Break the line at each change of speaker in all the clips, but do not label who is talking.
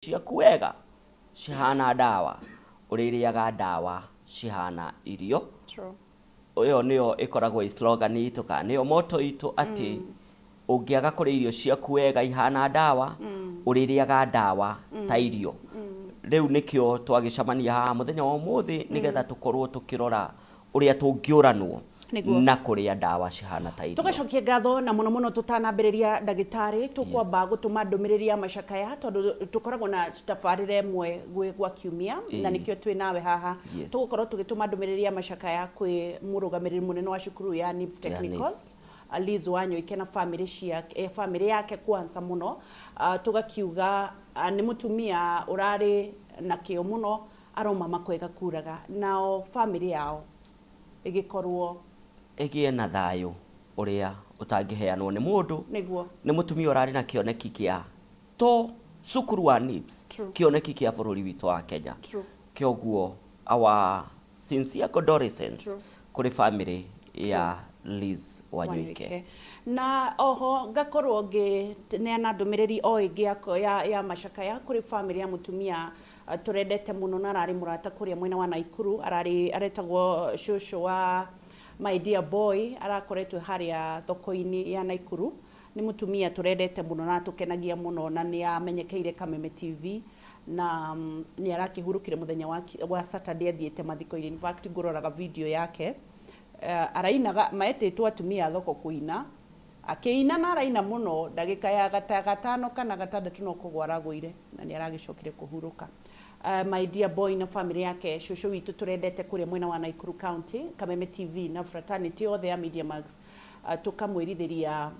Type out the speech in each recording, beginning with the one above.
ciaku wega cihana dawa uririaga dawa cihana irio.
True.
Oyo niyo ikoragwo slogan itu ka niyo motto itu ati ungiaga kuria irio ciaku wega ihana dawa uririaga dawa ta irio. Riu nikio twagicamania ha muthenya wa umuthi nigetha tukorwo tukirora uria tungiuranwo na kuria dawa cihana ta irio.
Tugacokia ngatho na muno muno tutanambiriria ndagitari tukwamba gutuma ndumiriri mashakaya tondu tukoragwo na tabarire imwe gwa kiumia na nikio twi nawe haha tugukorwo tugituma ndumiriri mashakaya kwi murugamiriri munene wa cukuru ya NIPS Technical Liz Wanyoike na family yake kwanza muno tugakiuga ni mutumia urari na kio muno aroma makwega kuraga nao family yao igikorwo
egie na thayo uria utangiheanwo ni mundu
niguo
ni mutumia urari na kioneki kia to cukuru wa NIPS kioneki kia bururi witu wa Kenya kioguo our sincere condolences kuri family ya Liz Wanyoike.
Na oho ngakorwo neana ndumiriri o ingi ya mashakaya kuri family ya mutumia turendete muno na arari murata kuria mwena wa Naikuru aretagwo shosho wa my dear boy arakoretwe haria thoko-ini ya Naikuru ni mutumia turendete muno na tukenagia muno na ni amenyekeire Kameme TV na ni arakihurukire muthenya wa Saturday athiete mathiko-ini. In fact nguroraga video yake arainaga maetitwo atumia thoko kuina akiina na araina muno ndagika ya gatano kana gatandatu no kugwara gwire na ni aragicokire kuhuruka. My dear boy na family yake shosho witu turendete kuria mwena wa Naikuru County Kameme TV na fraternity othe ya Media Max tukamwirithiria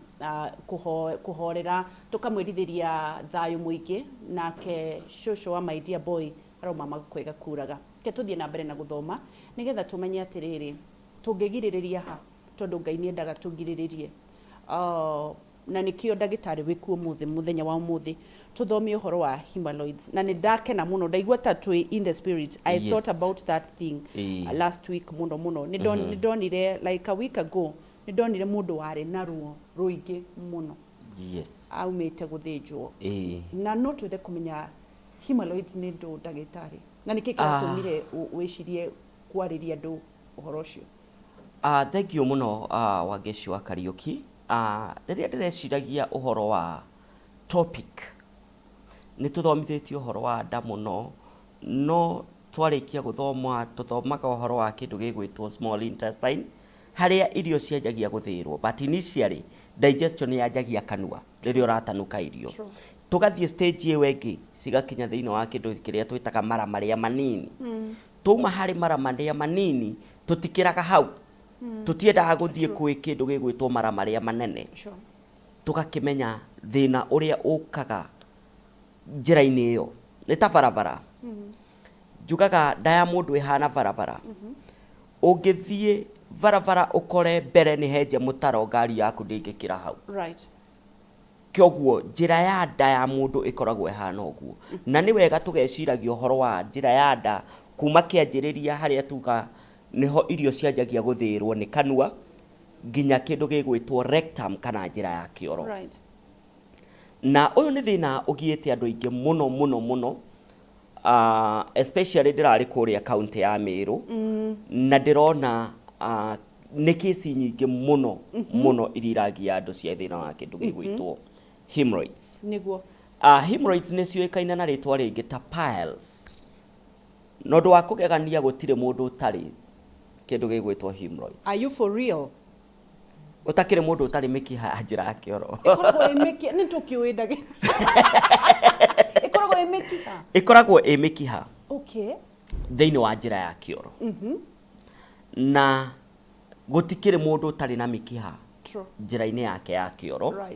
kuhorera tukamwirithiria thayo muingi nake shosho wa my dear boy aroma makwega kuraga ke tuthie na mbere na guthoma nigetha tumenye atiriri tungigiririria ha tondu Ngai ni endaga tungiriririe na nikio ndagitari wiku muthenya wa umuthi tuthomie uhoro wa hemorrhoids na ni ndakena muno ndaigua ta twi in the spirit. I thought about that thing last week muno ni donire like a week ago ni donire mundu wari na ruo ruingi muno aumite guthinjwo na no twende kumenya hemorrhoids ni ndu ndagitari na niki kiratumire wicirie kwariria ndu uhoro ucio.
Thank you muno Wangeci wa Kariuki. Riria ndireciragia uhoro wa topic ni tuthomithitio uhoro wa nda muno no twarikia guthoma tuthomaga uhoro wa kindu gigwitwo small intestine haria irio cianjagia guthirwo but initially digestion yanjagia kanua riria uratanuka irio tugathie stage iyo ingi cigakinya thiini wa kindu kiria twitaga mara maria manini tuma hari mara maria manini tutikiraga hau tutiendaga guthie kwi kindu gigwitwo mara maria manene tugakimenya thina uria ukaga njira-ini iyo ni ta barabara njugaga nda ya mundu ihana barabara ungithie barabara ukore mbere ni henje mutaro ngari yaku ndingikira hau kioguo njira ya nda ya mundu ikoragwo ihana uguo na ni wega tugeciragia uhoro wa njira ya nda kuma kianjiriria haria tuga niho irio cianjagia guthirwo ni kanua nginya kindu gigwitwo rectum kana njira ya kioro na uyu ni thina ugiete andu aingi muno especially ndirari kuria county ya Meru na ndirona ni kesi nyingi muno iriragia andu cia thina wa kindu gigwitwo hemorrhoids
niguo
hemorrhoids ni ciuikaine na ritwa ringi ta piles no ndu wa kugegania gutire mundu utari kindu gigwitwo hemorrhoids.
Are you for real?
Utakire mundu utari mikiha njira ya kioro
ikoragwo imikiha ni tukiui ndagi ikoragwo imikiha
okay thiini wa njira ya kioro na gutikire mundu utari na mikiha njira-ini yake ya kioro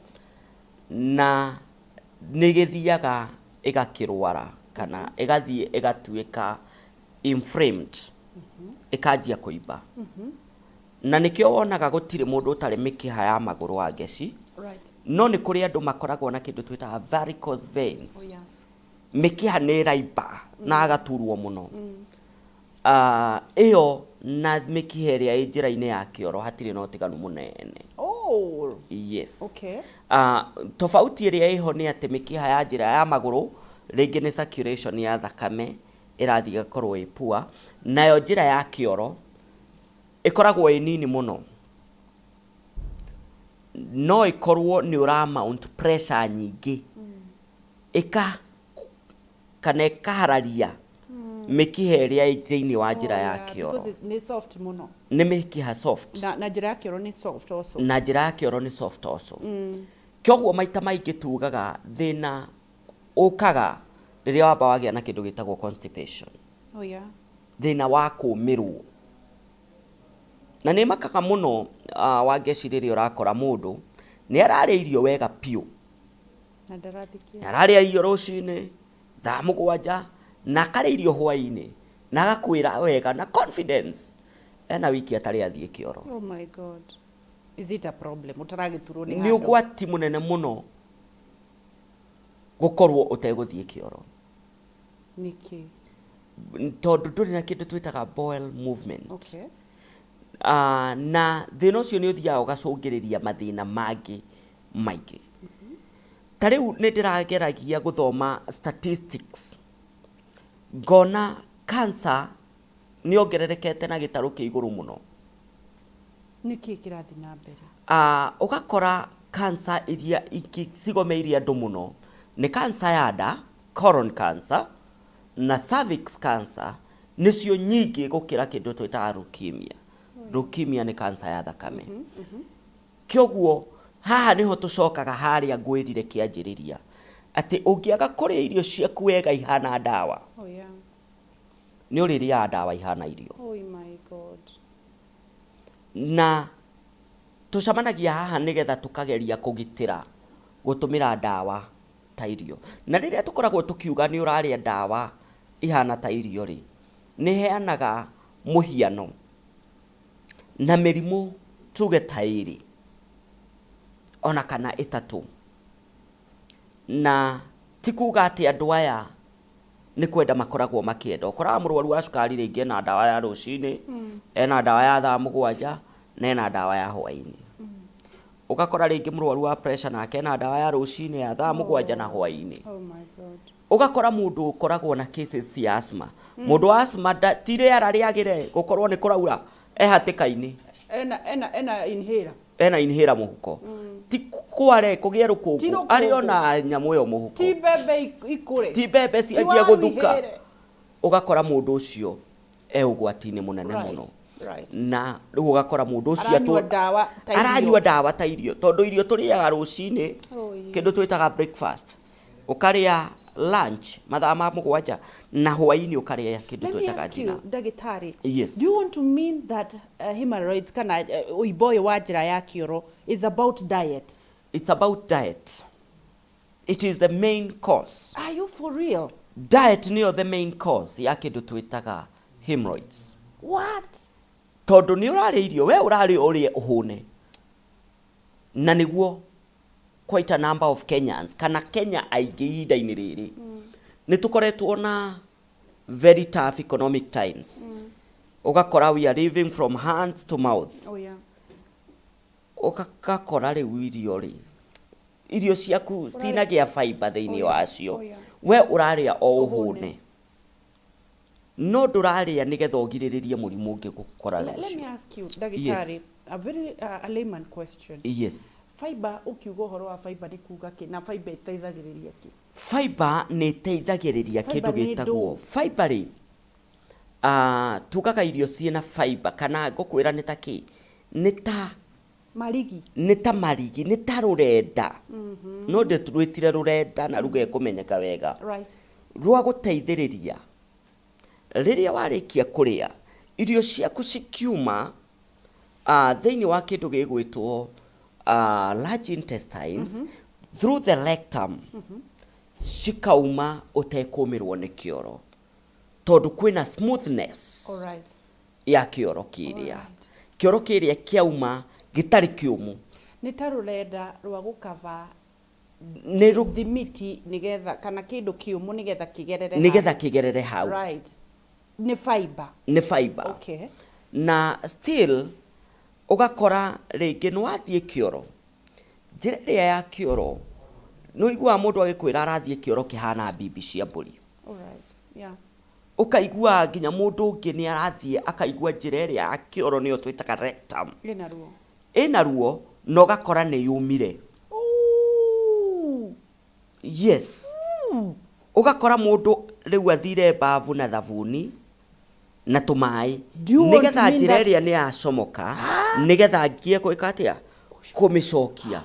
na nigithiaga igakirwara kana igathie igatuika inflamed ikanjia kuimba na nikio wonaga gutire mundu utari mikiha ya maguru wa ngeci no ni kuri andu makoragwo na kindu twita varicose veins mikiha ni raimba na agaturwo muno iyo na mikiha iria i njira-ini ya kioro hatire no tiganu munene yes tofauti iria iho ni ati mikiha ya njira ya maguru rĩngĩ nĩ circulation ya thakame ĩrathiĩ ĩgakorwo ĩ poor, nayo njĩra ya kĩoro ĩkoragwo ĩ nini mũno, no ĩkorwo nĩ ũramount pressure nyingĩ kana ĩkahararia mĩkiha ĩrĩa ĩ thĩinĩ wa njĩra ya kĩoro.
Nĩ soft mũno.
Nĩ mĩkiha soft.
Na njĩra ya kĩoro nĩ soft also.
Na njĩra ya kĩoro nĩ soft also. Kwoguo maita maingĩ tugaga thĩna ũkaga rĩrĩa wamba wagĩa na kĩndũ gĩtagwo constipation. Thĩna wa kũũmĩrwo. Na nĩ makaga mũno wangeci rĩrĩa ũrakora mũndũ nĩ ararĩa irio wega piũ.
Na ndarathikia.
Ararĩa irio rũcinĩ, thaa mũgwanja, na akarĩa irio hwainĩ, na agakwĩra wega na confidence. Ena wiki atarĩ athiĩ kĩoro.
Oh my God. Is it a problem? Ũtaragĩturwo nĩ
handũ. Nĩ ũgwati mũnene mũno gũkorwo ũtegũthiĩ kĩoro.
Nĩkĩ?
Tondũ ndũrĩ na kĩndũ twĩtaga bowel movement.
Okay.
Na thĩna ũcio nĩ ũthiaga ũgacũngĩrĩria mathĩna mangĩ maingĩ. Ta rĩu nĩ ndĩrageragia gũthoma statistics, ngona cancer nĩ ongererekete na gĩtarũ kĩa igũrũ mũno.
Nĩkĩ kĩrathiĩ na mbere?
Ũgakora cancer iria cigomeirie andũ mũno nĩ cancer ya nda, colon cancer, na cervix cancer nĩcio nyingĩ gũkĩra kĩndũ twĩtaga leukemia. Leukemia nĩ cancer ya thakame. Kwoguo haha niho tũcokaga harĩa ngwĩrire kĩanjĩrĩria atĩ ũngĩaga kũrĩa irio ciaku wega ihana ndawa, nĩ ũrĩrĩaga ndawa ihana irio.
Oh my God.
Na tũcamanagia haha nĩgetha tũkageria kũgitĩra gũtũmĩra ndawa ta irio. Na rĩrĩa tũkoragwo tũkiuga nĩ ũrarĩa ndawa ihana ta irio rĩ, nĩ heanaga mũhiano na mĩrimũ tuge ta ĩrĩ ona kana ĩtatũ. Na ti kuga atĩ andũ aya nĩ kwenda makoragwo makĩenda. Ũkoraga mũrwaru wa cukari rĩngĩ ena ndawa ya rũcinĩ, ena ndawa ya thaa mũgwanja, na ena ndawa ya hwainĩ. Ũgakora rĩngĩ mũrwaru wa pressure nake ena ndawa ya rũcinĩ, ya thaa mũgwanja na hwainĩ.
Oh my God.
Ũgakora mũndũ ũkoragwo na cases cia asthma. Mũndũ wa asthma ti rĩera rĩagĩre gũkorwo nĩ kũraura hatĩka-inĩ.
Ena inhaler.
Ena inhaler mũhuko. Ti kware kũgĩa rũkũngũ, arĩ ona nyamũ ĩyo mũhuko.
Ti mbembe ikũre.
Ti mbembe cianjie gũthuka. Ũgakora mũndũ ũcio ũgwati-inĩ mũnene mũno. Na rĩu ũgakora mũndũ ũcio aranyua ndawa ta irio, tondũ irio tũrĩaga rũcinĩ kĩndũ twĩtaga breakfast, ũkarĩa lunch mathaa ma mũgwanja, na hwainĩ ũkarĩa kĩndũ twĩtaga dinner.
Ndagĩtarĩ,
yes.
Do you want to mean that hemorrhoids kana ũimbo ũyũ wa njĩra ya kĩoro is about diet?
It's about diet. It is the main cause.
Are you for real?
Diet nĩyo the main cause ya kĩndũ twĩtaga hemorrhoids.
What?
Tondũ nĩ ũrarĩa irio, we ũrarĩa ũrĩe ũhũne. Na nĩguo quite a number of Kenyans, kana Kenya aingĩ ihinda-inĩ rĩrĩ, nĩ tũkoretwo na very tough economic times. Ũgakora we are living from hands to mouth.
Oh yeah.
Ũgakora rĩu irio ciaku citinagĩa fiber thĩinĩ wacio. We ũrarĩa o ũhũne. No ndũrarĩa nĩgetha ũgirĩrĩrie mũrimũ ũngĩ gũkora rũciũ.
Let me ask you, ndagĩtarĩ, a very layman question.
Yes.
Fiber, ukiuga ũhoro wa fiber nĩ kuga kĩ, na fiber ĩteithagĩrĩria kĩ?
Fiber nĩ ĩteithagĩrĩria kĩndũ gĩtagwo fiber rĩ. Tugaga irio ciĩna fiber kana ngũkwĩra nĩ ta kĩ? Nĩ ta
marigi.
Nĩ ta marigi, nĩ ta rũrenda. No ndĩtwĩtire rũrenda na ruga ĩkũmenyeka wega.
Right.
Rwa gũteithĩrĩria rĩrĩa warĩkia kũrĩa irio ciaku cikiuma thĩinĩ wa kĩndũ gĩgwĩtwo large intestines through the rectum, cikauma ũtekũmĩrwo nĩ kĩoro, tondũ kwĩna smoothness ya kĩoro kĩrĩa. Kĩoro kĩrĩa kĩauma gĩtarĩ kĩũmũ.
Nĩ ta rũrenda rwa gũkava thimiti nĩgetha kana kĩndũ kĩũmũ nĩgetha kĩgerere hau. Right. Nĩ fiber.
Nĩ fiber.
Okay.
Na still ũgakora rĩngĩ nĩ wathiĩ kĩoro, njĩra ĩrĩa ya kĩoro no igua mundu agikwira arathie kioro kihana bibi cia mburi.
Alright. Yeah.
Ukaigua nginya mundu ungi ni arathie akaigua njira iria ya kioro niyo twitaga rectum. Ina ruo no gakora ni yumire. Yes. Ugakora mundu riu athire bavu na thavuni na tumai nigetha njira iria ni yacomoka nigetha ngie gwika atia kumicokia.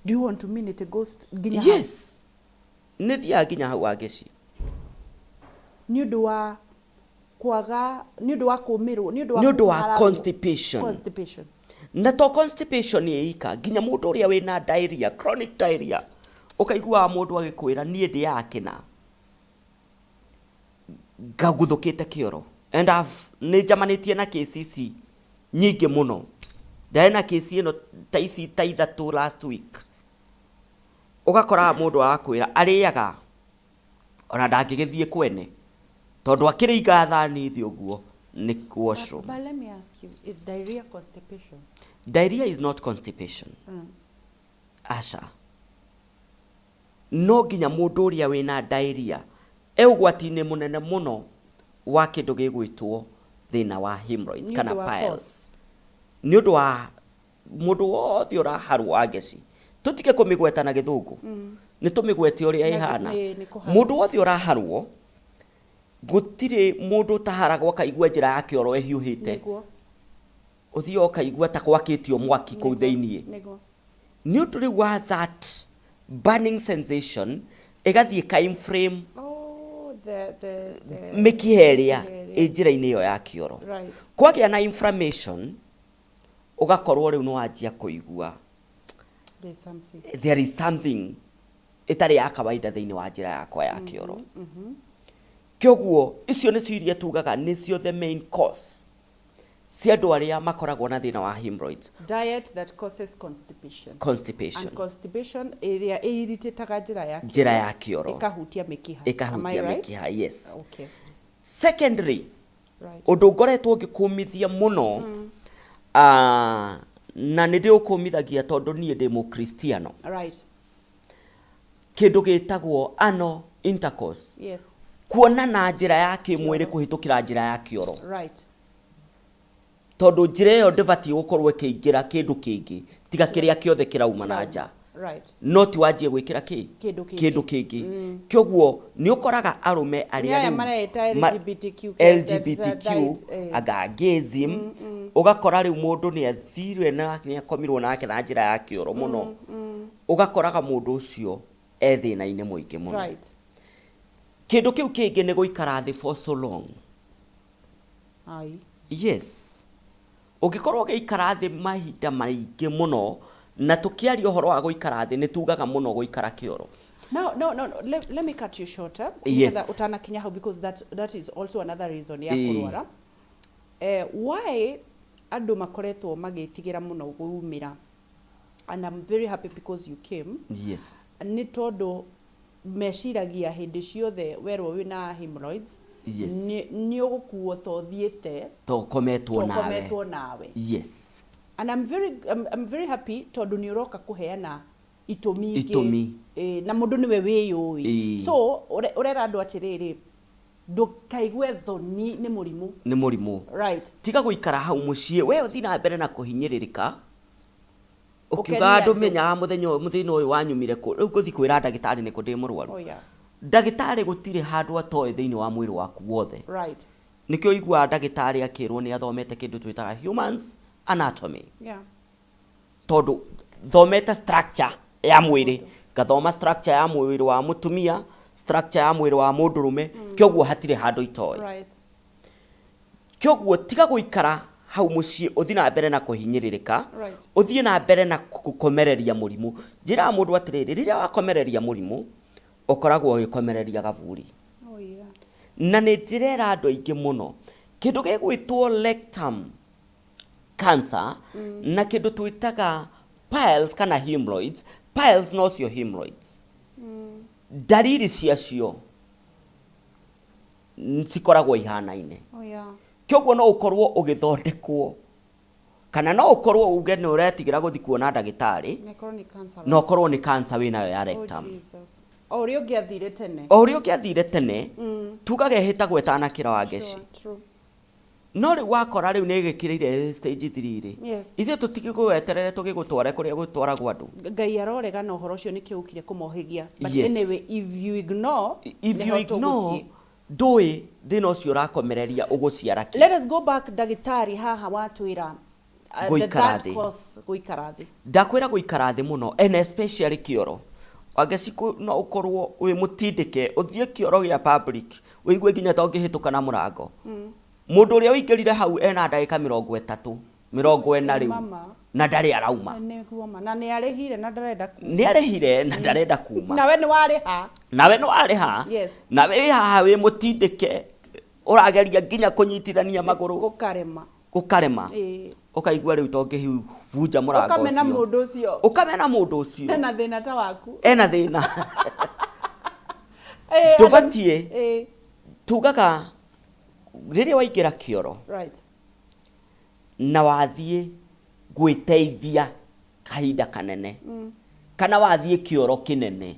Do you want to mean it goes ginya?
Yes. Nithia ginya hau ageci.
Niundu wa kwaga, niundu wa kumirwo,
niundu wa constipation. Na to constipation ni ika ginya mundu uria wina diarrhea, chronic diarrhea. Ukaigua mundu agikwira nie ndi yakina. Gaguthukite kioro. And ni jamanitie na cases nyingi muno. Ndaina case ino ta ici ta ithatu last week. Ugakora mundu akwira ariaga ona ndangigithie kwene tondu akiriga thani thi uguo ni washroom.
But let me ask you, is diarrhea constipation?
Diarrhea is not constipation. Asha. No ginya mundu uria wina diarrhea eugwati-ini munene muno wa kindu gigwitwo thina wa hemorrhoids kana piles. Ni undu wa mundu wothe uraharwo ageci. Tutige kumigweta na githungu. Ni tumigwete uria ihana. Mundu wothe uraharwo gutire mundu taharagwo kaigua njira ya kioro ehiuhite. Uthio kaigua ta kwakitio mwaki kuu theinie. Ni undu riu wa that burning sensation igathie time frame.
The
mikiheria njira-ini iyo ya kioro. Kwagia na inflammation ugakorwo riu no anjia kuigua there is something itari ya kawaida thiini wa njira yakwa ya kioro. Kyoguo icio ni ciuria tugaga nicio the main cause cia andu aria makoragwo na thina wa hemorrhoids.
Diet that causes constipation.
Constipation.
And constipation area irititaga
njira ya kioro.
Ikahutia mikiha.
Ikahutia mikiha, yes.
Okay.
Secondary. Right. Undu ngoretwo ngikumithia muno na nä ndä å kå mithagia tondå niä ndä må Kristiano. Kä ndå gä tagwo ano intercourse.
Yes.
Kuona na njä ra ya kä mwä rä kå hä tå kä ra njä ra ya kä oro. Tondå njä ra ä yo ndäbatiä gå korwo ä kä ingä ra kä ndå kä ngä tiga kä rä a kä othe kä rauma na nja. No ti wanjie gwä kä ra kä ndå kä ngä. Kä å guo nä å koraga arume aria LGBTQ agagism ugakora riu mundu ni athirwe na ni akomirwo nake na njira ya kioro muno. Ugakoraga mundu ucio ethina-ini muingi muno. Kindu kiu kingi ni guikara thi for so long. Yes. Ugikorwo giikara thi mahinda maingi muno na tukiaria uhoro wa guikara thi ni tugaga muno guikara kioro.
No. Let me cut you shorter.
Yes.
Utana kinya how because that is also another reason ya kurwara. Why andu makoretwo magitigira muno guumira, and I'm very happy because you came.
Yes.
Ni tondu meciragia hindi ciothe werwo wina hemorrhoids.
Yes.
Ni ugukuo to thiete
to kometwo
nawe.
Yes.
And I'm very happy tondu ni uroka kuheana itumi na mundu niwe wiyui. So urera andu atiriri ndukaigue thoni ni murimu. Right.
Tiga guikara hau mucie we uthi na mbere na kuhinyiririka ukiuga andu menya muthenya uyu wanyumire ku riu guthi kwira ndagitari ni ku ndi murwaru. Ndagitari gutire handu atoe thiini wa mwiri waku wothe.
Right.
Nikio igua ndagitari akirwo ni athomete kindu twitaga humans anatomy. Tondu thomete structure ya mwiri, gathoma structure ya mwiri wa mutumia, structure ya mwiri wa mundurume, kyoguo hatire handu itoe. Kyoguo tiga guikara hau mucie uthi na mbere na kuhinyiririka, uthie na mbere na kukomereria murimu. Njira mundu atiriri riria wakomereria murimu ukoragwo ugikomereria gavuri. Na ni njira andu aingi muno kindu gigwitwo rectum cancer na kindu twitaga piles kana hemorrhoids. Piles no cio hemorrhoids. Dariri ciacio cikoragwo ihana-ine. Kyoguo no ukorwo ugithondekwo kana no ukorwo uge no uretigira guthi kuona ndagitari no korwo ni cancer wina yo ya rectum
ori
ugiathire tene tugage hita gwetana kira wa ngeci no ri wakora riu ni gikirire stage 3 ri ithe tutigigweterere tugigutware kuria gutwara gwandu
ngai arorega no horo cio ni kiukire kumohigia but anyway if you ignore
ndui thina ucio urakomereria uguciara ki.
Let us go back ndagitari haha watwira guikara thi
ndakwira guikara thi muno and especially kioro wangeci no ukorwo wi mutindike uthie kioro gia public wiigue nginya ta ungihituka na murango mundu uria uingirire hau ena ndagika 30 40 riu na ndari arauma
na ni arehire na
ndarenda kuma
nawe ni wariha
yes nawe haha wi mutindike urageria nginya kunyitithania maguru gukarema ukaigua riu tongi vunja murango ucio ukamena mundu ucio
ena thina ta waku
ena thina tuvatie tugaga riria waingira kioro
right
na wathie gwiteithia kahinda kanene kana wathie kioro kinene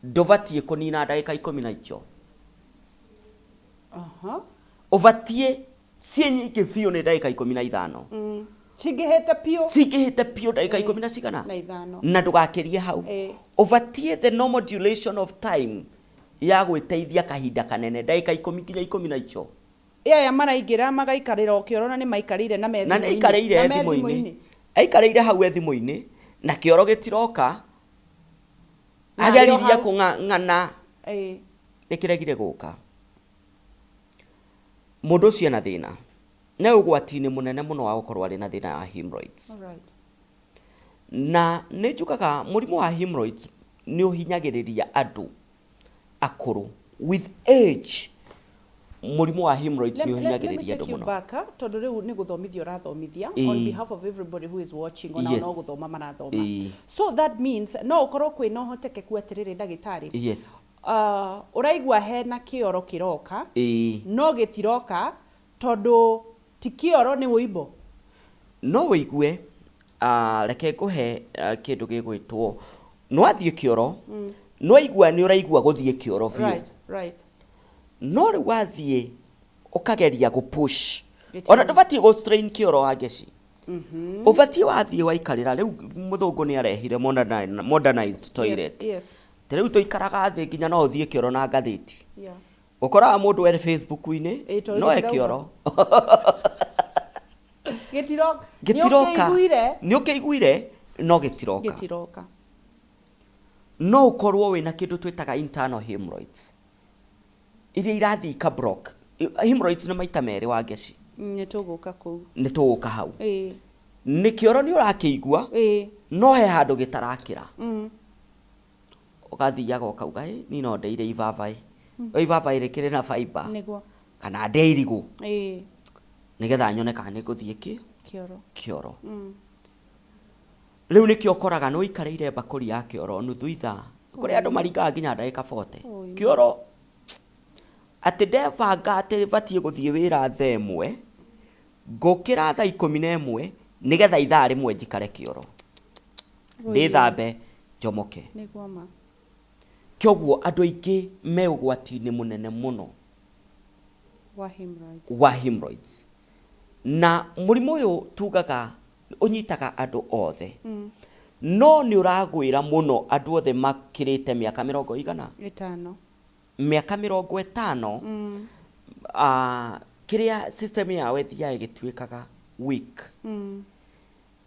nduvatie kunina ndagika 10 na icio uvatie cienyi biu ni ndagika 15 cingihite piu ndagika 10 na cigana na ndugakirie hau uvatie the normal duration of time ya gwiteithia kahinda kanene ndagika 10 nginya 10 na icio
ya maraingira magaikarira o kioro na ni maikarire na methi
na ikarire thimo-ini aikarire hau thimo-ini na kioro gitiroka ageriria kung'ang'ana nikiregire guka mundu ucio na thina na ugwati-ini munene muno wa gukorwo ari na thina ya hemorrhoids na ni njugaga murimu wa hemorrhoids ni uhinyagiriria andu akuru with age murimu wa hemorrhoids ni uhinyagiriria andu muno
tondu riu ni guthomithia urathomithia on behalf of everybody who is watching ona no guthoma marathoma so that means no ukorwo kwina hotekeku atiriri ndagitari
yes
uraigua hena kioro kiroka no gitiroka tondu ti kioro ni uibo
no wigue reke nguhe kindu gigwitwo no athie kioro no igua ni uraigua guthie kioro view
right
no ri wathie ukageria gupush ona ndubati go strain kioro wa ngeci uvatie wathie waikarira riu muthungu ni arehire modernized toilet riu tuikaraga thi nginya no uthie kioro na ngathiti ukora mundu eri Facebook-ini no e kioro gitiroka ni ukiguire no gitiroka no ukorwo wina kindu twitaga internal hemorrhoids iria irathi ka block hemorrhoids ni maita meri wa ngeci
ni
tuguka hau ni kioro ni urakiigua no he handu gitarakira ugathiaga ukauga ni no ndeire ivavai ivavai rikire na fiber kana ndeirigu nigetha nyone kana ni guthie kioro riu nikio koraga no ikareire bakuri ya kioro nuthu itha kuri andu maringaga nginya ndagika 40 kioro ati ndebanga ati vatie guthie wira themwe ngukira thaa 11 nigetha ithaa rimwe njikare kioro ndithambe njomoke kyoguo andu aingi me ugwati-ini munene muno wa hemorrhoids na murimu uyu tugaga unyitaga andu othe no ni uragwira muno andu othe makirite miaka 50 miaka 50 kiria system ya wethia igitwikaga weak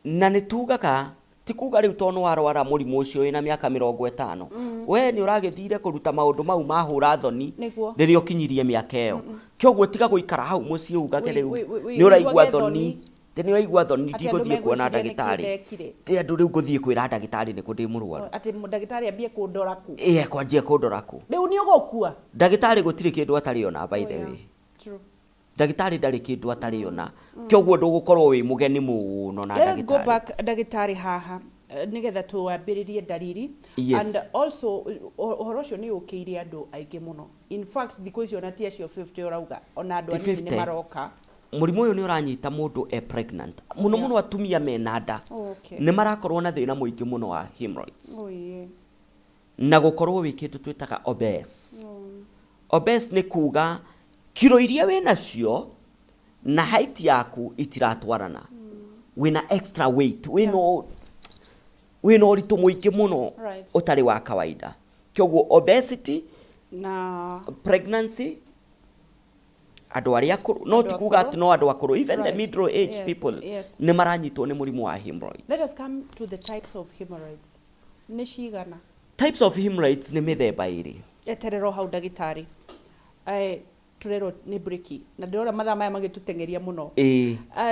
na ni tugaga tikuga riu tono warwara murimu ucio ina miaka 50 we ni uragithire kuruta maundu mau mahura thoni ririo kinyirie miaka iyo kyoguo tiga guikara hau mucii ugage riu ni uraigua thoni te ni uraigua thoni ndiguthie kuona ndagitari te andu riu guthie kwira ndagitari ni kundi murwaru
ati ndagitari ambie kundora ku
kwanjie kundora ku
riu ni ugukua
ndagitari gutiri kindu atari ona by the way ndagitari ndari kindu atari ona kyoguo ndugukorwo wi mugeni muno na ndagitari.
Let's go back ndagitari haha nigetha tuambiririe dalili and also uhoro ucio ni ukiire andu aingi muno in fact thikũ icio na tia cio 50 urauga ona andu anini ni maroka
murimu uyu ni uranyita mundu pregnant muno muno atumia mena nda ni marakorwo na thina muingi muno wa hemorrhoids na gukorwo wikitu twitaga obese obese ni kuga kilo iria we nacio na height yaku itiratwarana wina extra weight wino uritu muingi muno utari wa kawaida kyoguo obesity
na
pregnancy adu aria akuru no tikuga ati no adu akuru even the middle age people ni maranyitwo ni murimu wa hemorrhoids.
Let us come to the types of hemorrhoids. Ni cigana?
Types of hemorrhoids ni mithemba iri.
Eterero hau ndagitari. Turero ni breaki na ndora mathaa maya magitutengeria muno.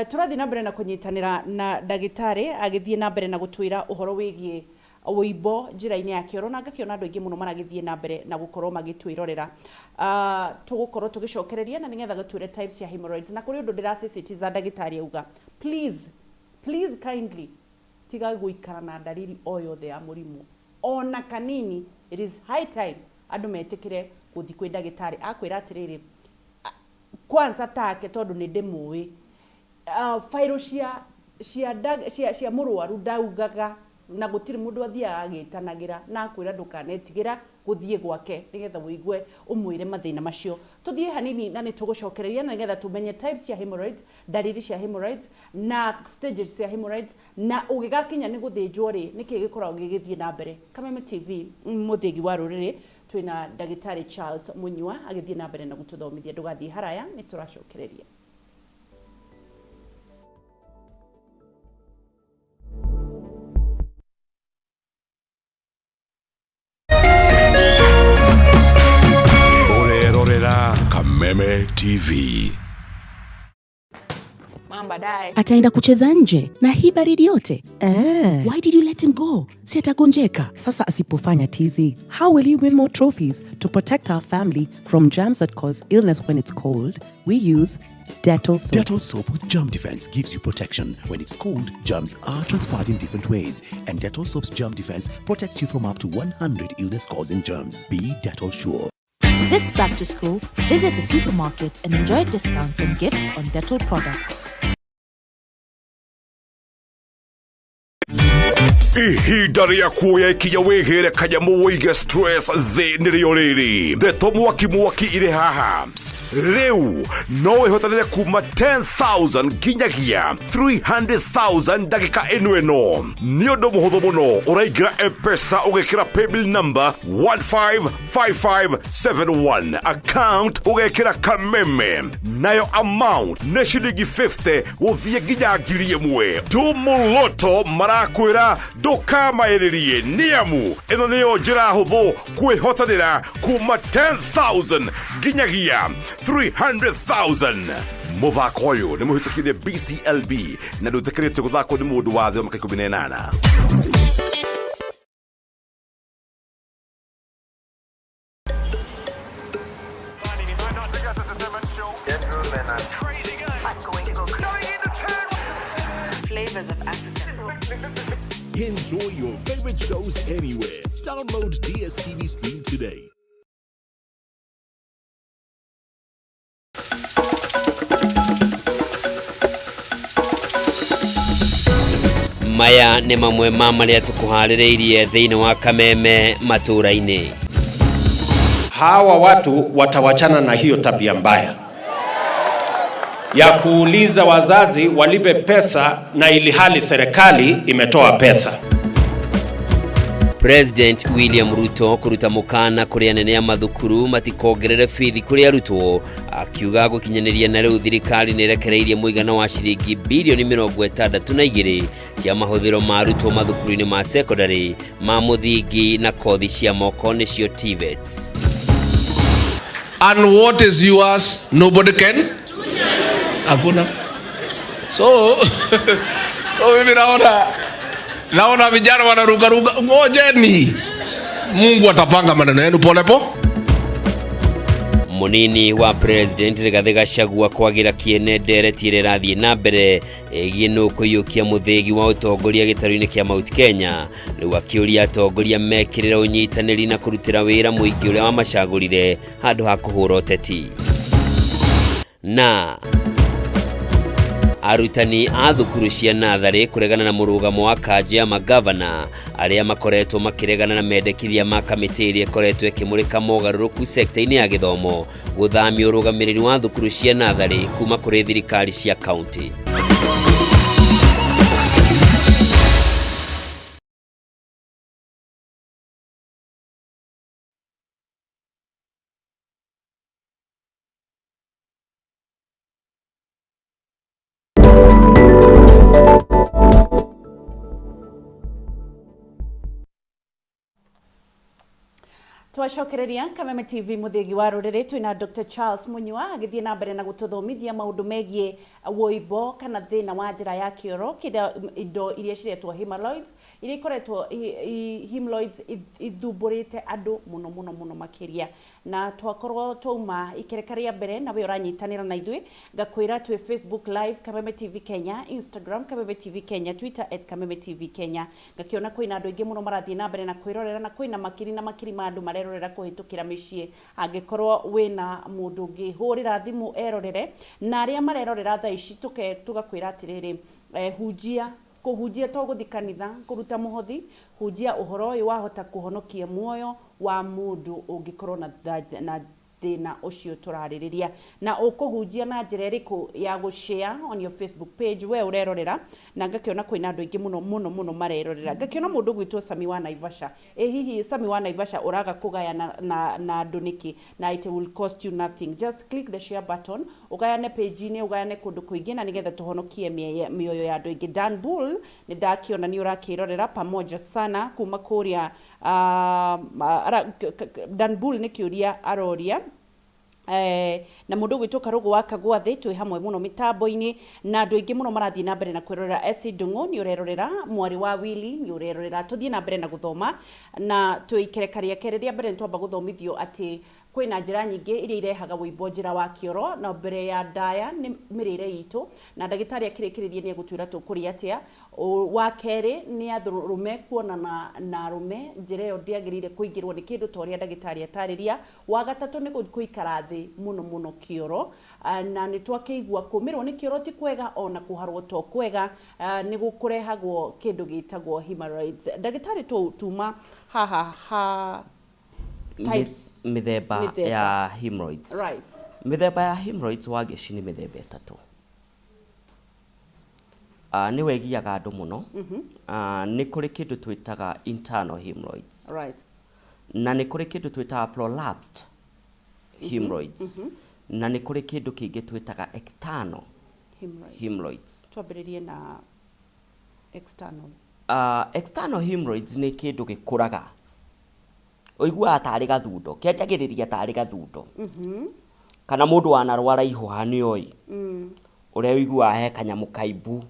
Turathi na mbere na kunyitanira na ndagitari agithie na mbere na gutwira uhoro wigie uibo njira-ini ya kioro na ngakiona andu aingi muno maragithie na mbere na gukorwo magitwirorera tugukorwo tugicokereria na ningetha gutwire types ya hemorrhoids na kuri undu ndirasisitiza ndagitari auga please kindly tiga guikara na dalili o yothe ya murimu ona kanini. It is high time andu metikire guthi kwi ndagitari akwira atiriri kwanza take tondu ni ndimui fairo cia murwaru ndaugaga na gutiri mundu athia agitanagira na akwira ndukanetigira guthie gwake nigetha wigue umwire mathina macio. Tuthie hanini na ni tugucokereria na nigetha tumenye types ya hemorrhoids, dalili cia hemorrhoids na stages cia hemorrhoids na ugigakinya ni guthinjwo ri niki gikoragwo gigithie na mbere. Kameme TV muthingi wa ruriri twina ndagitari Charles Munywa agithie na mbere na gututhomithia ndugathie haraya ni turacokereria.
Kameme TV.
Ataenda kucheza nje na hii baridi yote. Why did you let him go? Si atagonjeka.
Sasa asipofanya tizi, how will he win more trophies? To protect our family from germs that cause illness when it's cold, we use Dettol soap.
Dettol soap with germ defense gives you protection. When it's cold, germs are transferred in different ways. And Dettol soap's germ defense protects you from up to 100 illness-causing germs. Be Dettol sure.
This back to school, visit the supermarket and enjoy discounts and gifts on Dettol products.
Ihinda ria kuoya ikinya wigire kanyamu wige stress thi nirio riri ndeto mwaki ire haha riu no ihotanire kuma 10,000 nginyagia 300,000 dakika eno ni undu muhuthu muno uraingira M-Pesa ugekira paybill number 155571 account ugekira Kameme nayo amount ne shilingi 50 uthie nginya ngiri imwe Tumuloto marakwira ndukamairirie niamu ino niyo njira huthu kwihotanira kuma 10,000 nginyagia 300,000 muthako uyu ni muhitukirie BCLB na nduthikirite guthako ni mundu wa thio maka 18.
Enjoy your favorite shows anywhere. Download DSTV Stream today.
Maya nĩ mamwe ma marĩa tukuharĩrĩirie thĩinĩ wa Kameme matũra-inĩ.
Hawa watu watawachana na hiyo tabia mbaya ya kuuliza wazazi walipe pesa na ilihali serikali imetoa pesa.
President William Ruto kuruta mukana kuri anene ya mathukuru matikogerere fithi kuri arutwo akiuga gukinyanĩria na riu thirikari nirekereirie muigana wa shilingi bilioni 62 cia mahuthiro ma arutwo mathukuru-ini ma secondary ma muthingi na kothi cia moko nicio TVETs.
And what is yours nobody can? Hakuna. So mimi naona vijana wanaruka, ngojeni Mungu atapanga maneno yenu polepo.
Munini wa president Rigathi Gachagua kwagira kiene nderetire rathie na mbere gino kuyukia muthegi wa utongoria gitaru-ini kia Mount Kenya riu akiuria atongoria mekirira unyitaniri na kurutira wira muingi uria wa macagurire handu ha kuhura uteti. Na arutani a thukuru cia natharĩ kũregana na mũrũgamo wa kanjũ ya magavana arĩa makoretwo makĩregana na mendekithia ma kamĩtĩ ĩrĩa ĩkoretwo ĩkĩmũrĩka mogarũrũku sekta-inĩ ya gĩthomo gũthamia ũrũgamĩrĩri wa thukuru cia natharĩ kuma kũrĩ thirikari cia kaunti.
Twacokereria Kameme TV muthigi wa ruriri twina Dr. Charles Munyua agithie na mbere na gututhomithia maundu megie woibo kana thina wa njira ya kioro kida indo iria ciretwo hemorrhoids iria ikoretwo hemorrhoids ithumburite andu muno makiria na twakorwo twauma ikerekaria mbere na we uranyitanira na ithui ngakwira twi Facebook live Kameme TV Kenya, Instagram Kameme TV Kenya, Twitter @Kameme TV Kenya. Ngakiona kwina andu ingi muno marathie na mbere na kwirorera na kwina makiri na makiri ma andu marerorera kuhitukira micii angikorwo wina mundu ungi hurira thimu erorere na aria marerorera thaa ici tugakwira atiriri hunjia kuhunjia to guthi kanitha kuruta muhothi hunjia uhoro uyu wahota kuhonokia muoyo wa mundu ungikorwo na thina ucio turaririria na ukuhunjia na njira iriku ya gushare on your Facebook page we urerorera na ngakiona kwina andu ingi muno marerorera ngakiona mundu gwitwo Sami wa Naivasha hihi Sami wa Naivasha uraga kugaya na nduniki na it will cost you nothing, just click the share button ugayane page ini ugayane kundu kuingi na nigetha tuhonokie mioyo ya andu ingi. Dan Bull ni ndakiona ni urakirorera pamoja sana kuma kuria Dan Bull ni kiuria aroria na mundu gwitwo Karugu wa Kagwa thi twi hamwe muno mitambo-ini na andu ingi muno marathie na mbere na kwirorera Esi Ndungu ni urerorera mwari wa Willy ni urerorera tuthie na mbere na guthoma na tuikerekaria kereria mbere ntwamba guthomithio ati kwina njira nyingi iria irehaga woibo njira wa kioro na mbere ya ndaya ni mirire itu na ndagitari akirikiririe ni gutwira tukuria atia wa keri ni athurume kuonana na arume njira yo ndiagirire kuingirwo ni kindu toria ndagitari atariria wa gatatu ni kuikara thi muno kioro na ni twakeigua kumirwo ni kioro ti kwega ona kuharwo to kwega ni gukurehagwo kindu gitagwo hemorrhoids. Ndagitari tuma ha types
mithemba ya hemorrhoids.
Right.
Mithemba ya hemorrhoids wageci ni mithemba itatu. Ni wegiaga andu muno. Ni kuri kindu twitaga internal hemorrhoids.
Right.
Na ni kuri kindu twitaga prolapsed hemorrhoids. Na ni kuri kindu kingi twitaga external hemorrhoids.
Twambiririe na external.
External hemorrhoids ni kindu gikuraga oigua atari gathundo kianjagiriria atari gathundo kana mundu wanarwara ihuha ni oi uria oigua he kanyamu kaibu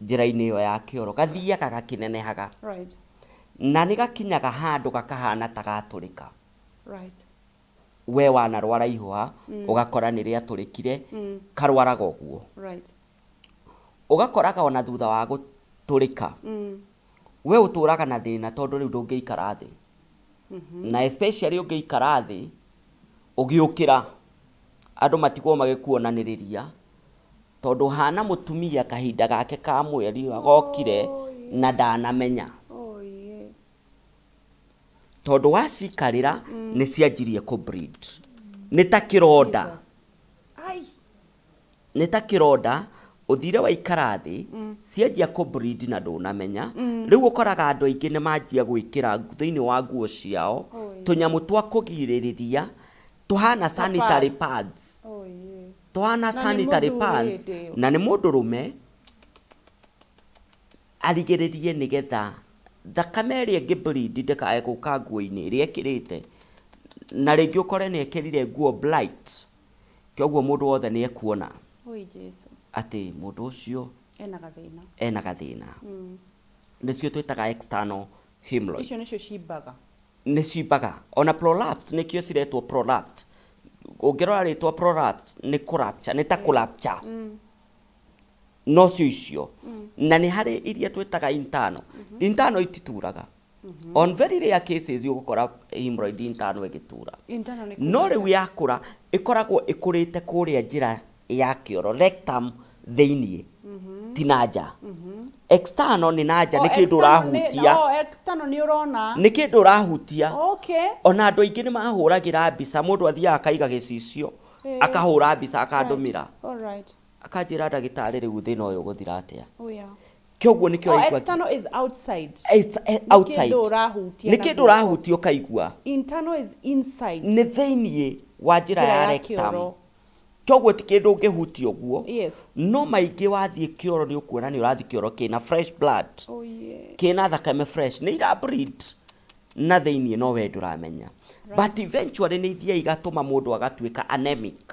njira-ini iyo ya kioro gathiaga gakinenehaga.
Right.
Na ni gakinyaga handu gakahana ta gaturika.
Right.
We wanarwara ihuha ugakora ni ria turikire karwaraga uguo.
Right.
Ugakoraga ona thutha wa guturika we uturaga na thina tondu riu ndungiikara thi. Na especially ungiikara thi ugiukira andu matigwo magikuonaniriria tondu hana mutumia kahinda gake ka mweri agokire na ndanamenya tondu wacikarira ni cianjirie ku bleed ni ta kironda. Ni ta kironda uthire wa ikara thi cianjia ku bleed na ndunamenya riu ukoraga andu aingi ni manjia gwikira thiini wa nguo ciao tunyamu twa kugiririria tuhana sanitary pads. Tuhana sanitary pads na ni mundu rume arigiririe nigetha thakame iria ngi bleed ndikae guka nguo-ini iria ekirite na ringi ukore ni ekirire nguo blight kioguo mundu wothe ni ekuona ati mundu ucio ena gathina. Nicio twitaga external hemorrhoids.
Icio nicio cimbaga.
Ni cimbaga ona prolapsed nikio ciretwo prolapsed. Ungirora ritwa prolapsed ni kurapture ni ta kurapture. No cio icio na ni hari iria twitaga internal. Internal itituraga. On very rare cases ugukora hemorrhoid internal igitura. No riu yakura ikoragwo ikurite kuria njira ya kioro rectum thĩinĩ ti nanja external nĩ nanja nĩ kĩndũ ũrahutia
external nĩ ũrona
nĩ kĩndũ ũrahutia
okay
ona andũ aingĩ nĩ mahũragĩra mbica mũndũ athiaga akaiga gĩcicio akahũra mbica akandũmĩra
alright
akanjĩra ndagĩtarĩ rĩu thĩna ũyũ gũthira atĩa
yeah
kĩoguo nĩkĩo raigua
external is outside
it's outside nĩ kĩndũ ũrahutia ũkaigua
internal is inside
nĩ thĩinĩ wa njĩra ya rectum kĩoguo ti kĩndũ ũngĩhutia ũguo no maingĩ wathiĩ kĩoro nĩ ũkuona nĩ ũrathiĩ kĩoro kĩna fresh blood kĩna thakame fresh nĩ ira bleed na thĩinĩ no we ndũramenya but eventually nĩ ithiaga igatũma mũndũ agatuĩka anemic